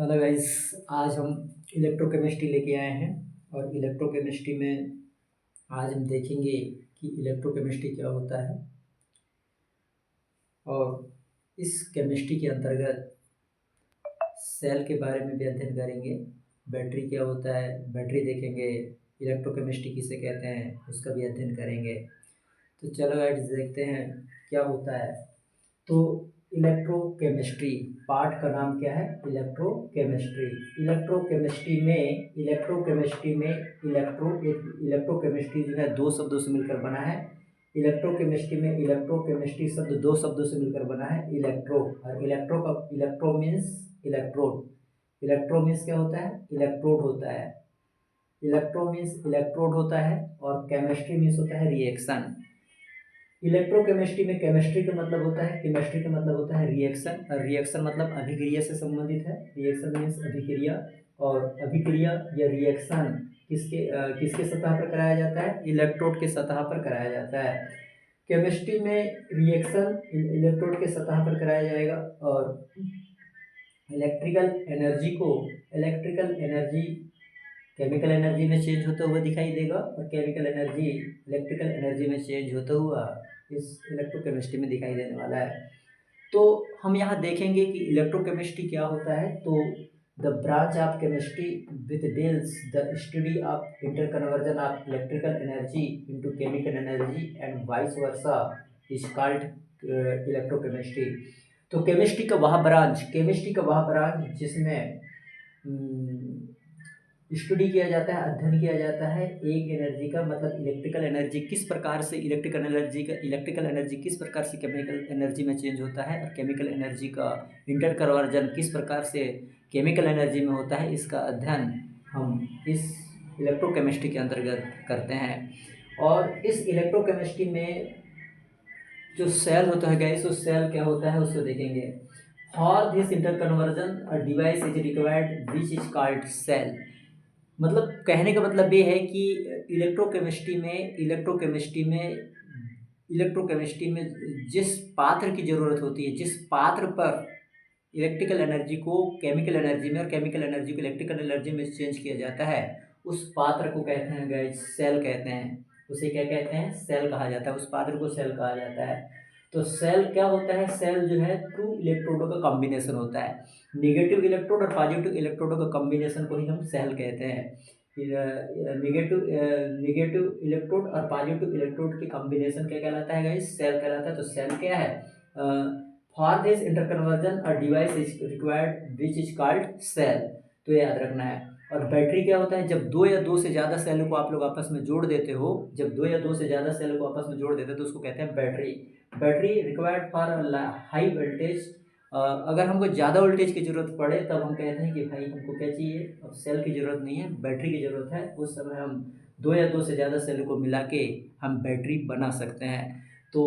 Hello guys. आज हम electrochemistry लेके आए हैं और इलेक्ट्रोकेमिस्ट्री में आज हम देखेंगे कि इलेक्ट्रोकेमिस्ट्री क्या होता है और इस केमिस्ट्री के अंतर्गत सेल के बारे में भी अध्ययन करेंगे। बैटरी क्या होता है, बैटरी देखेंगे। इलेक्ट्रोकेमिस्ट्री किसे कहते हैं उसका भी अध्ययन करेंगे। तो चलो गाइस देखते हैं क्या होता है। तो इलेक्ट्रोकेमिस्ट्री पार्ट का नाम क्या है? इलेक्ट्रोकेमिस्ट्री। इलेक्ट्रोकेमिस्ट्री जो है दो शब्दों से मिलकर बना है। इलेक्ट्रोकेमिस्ट्री शब्द दो शब्दों से मिलकर बना है, इलेक्ट्रो और electro means electrode. Electro means क्या होता है? इलेक्ट्रोड होता है। इलेक्ट्रो मीन्स इलेक्ट्रोड होता है और केमिस्ट्री मीन्स होता है रिएक्शन। इलेक्ट्रोकेमिस्ट्री में केमिस्ट्री का मतलब होता है, केमिस्ट्री का मतलब होता है रिएक्शन, और रिएक्शन मतलब अभिक्रिया से संबंधित है। रिएक्शन मीन्स अभिक्रिया, और अभिक्रिया या रिएक्शन किसके सतह पर कराया जाता है? इलेक्ट्रोड के सतह पर कराया जाता है। केमिस्ट्री में रिएक्शन इलेक्ट्रोड के सतह पर कराया जाएगा और इलेक्ट्रिकल एनर्जी केमिकल एनर्जी में चेंज होता हुआ दिखाई देगा और केमिकल एनर्जी इलेक्ट्रिकल एनर्जी में चेंज होता हुआ इस इलेक्ट्रोकेमिस्ट्री में दिखाई देने वाला है। तो हम यहाँ देखेंगे कि इलेक्ट्रोकेमिस्ट्री क्या होता है। तो the branch of chemistry with deals the study of interconversion of electrical energy into chemical energy and vice versa is called electrochemistry. तो केमिस्ट्री का वह ब्रांच जिसमें स्टडी किया जाता है, अध्ययन किया जाता है एक एनर्जी का, मतलब इलेक्ट्रिकल एनर्जी किस प्रकार से इलेक्ट्रिकल एनर्जी किस प्रकार से केमिकल एनर्जी में चेंज होता है, और केमिकल एनर्जी का इंटरकन्वर्जन किस प्रकार से केमिकल एनर्जी में होता है, इसका अध्ययन हम इस इलेक्ट्रोकेमिस्ट्री के अंतर्गत करते हैं। और इस इलेक्ट्रोकेमिस्ट्री में जो सेल होता है गाइस, उस सेल क्या होता है उसको देखेंगे। For this interconversion a device is required which is called cell. मतलब कहने का मतलब ये है कि इलेक्ट्रोकेमिस्ट्री में जिस पात्र की ज़रूरत होती है, जिस पात्र पर इलेक्ट्रिकल एनर्जी को केमिकल एनर्जी में और केमिकल एनर्जी को इलेक्ट्रिकल एनर्जी में चेंज किया जाता है, उस पात्र को कहते हैं गाइस सेल कहते हैं। उसे क्या कहते हैं? सेल कहा जाता है। उस पात्र को सेल कहा जाता है। तो सेल क्या होता है? सेल जो है टू इलेक्ट्रोडों का कॉम्बिनेशन होता है। नेगेटिव इलेक्ट्रोड और पॉजिटिव इलेक्ट्रोडों का कॉम्बिनेशन को ही हम सेल कहते हैं। नेगेटिव इलेक्ट्रोड और पॉजिटिव इलेक्ट्रोड की कॉम्बिनेशन क्या कहलाता है गाइस? सेल कहलाता है। तो सेल क्या है? For this interconversion a device is required which is called cell. तो याद रखना है। और बैटरी क्या होता है? जब दो या दो से ज़्यादा सेल को आप लोग आपस में जोड़ देते हो, जब दो या दो से ज़्यादा सेल को आपस में जोड़ देते हो तो उसको कहते हैं battery. Battery required for high voltage. अगर हमको ज़्यादा वोल्टेज की ज़रूरत पड़े तब हम कहते हैं कि भाई हमको क्या चाहिए? अब सेल की ज़रूरत नहीं है, बैटरी की ज़रूरत है। उस समय हम दो या दो से ज़्यादा सेल को मिला के हम बैटरी बना सकते हैं। तो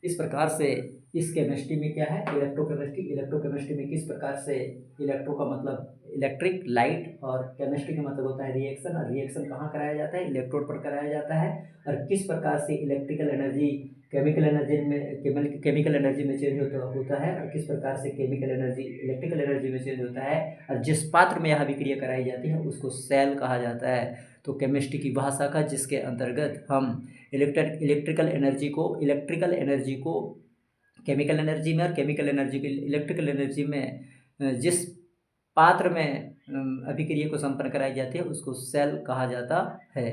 इस प्रकार से इस केमिस्ट्री में क्या है? इलेक्ट्रोकेमिस्ट्री में किस प्रकार से इलेक्ट्रो का मतलब इलेक्ट्रिक लाइट और केमिस्ट्री का मतलब होता है रिएक्शन, और रिएक्शन कहाँ कराया जाता है? इलेक्ट्रोड पर कराया जाता है। और किस प्रकार से इलेक्ट्रिकल एनर्जी केमिकल एनर्जी में चेंज होता है, और किस प्रकार से केमिकल एनर्जी इलेक्ट्रिकल एनर्जी में चेंज होता है, और जिस पात्र में यह अभिक्रिया कराई जाती है उसको सेल कहा जाता है। तो केमिस्ट्री की वह शाखा जिसके अंतर्गत हम इलेक्ट्रिकल एनर्जी को केमिकल एनर्जी में और केमिकल एनर्जी को इलेक्ट्रिकल एनर्जी में जिस पात्र में अभिक्रिया को संपन्न कराई जाती है उसको सेल कहा जाता है।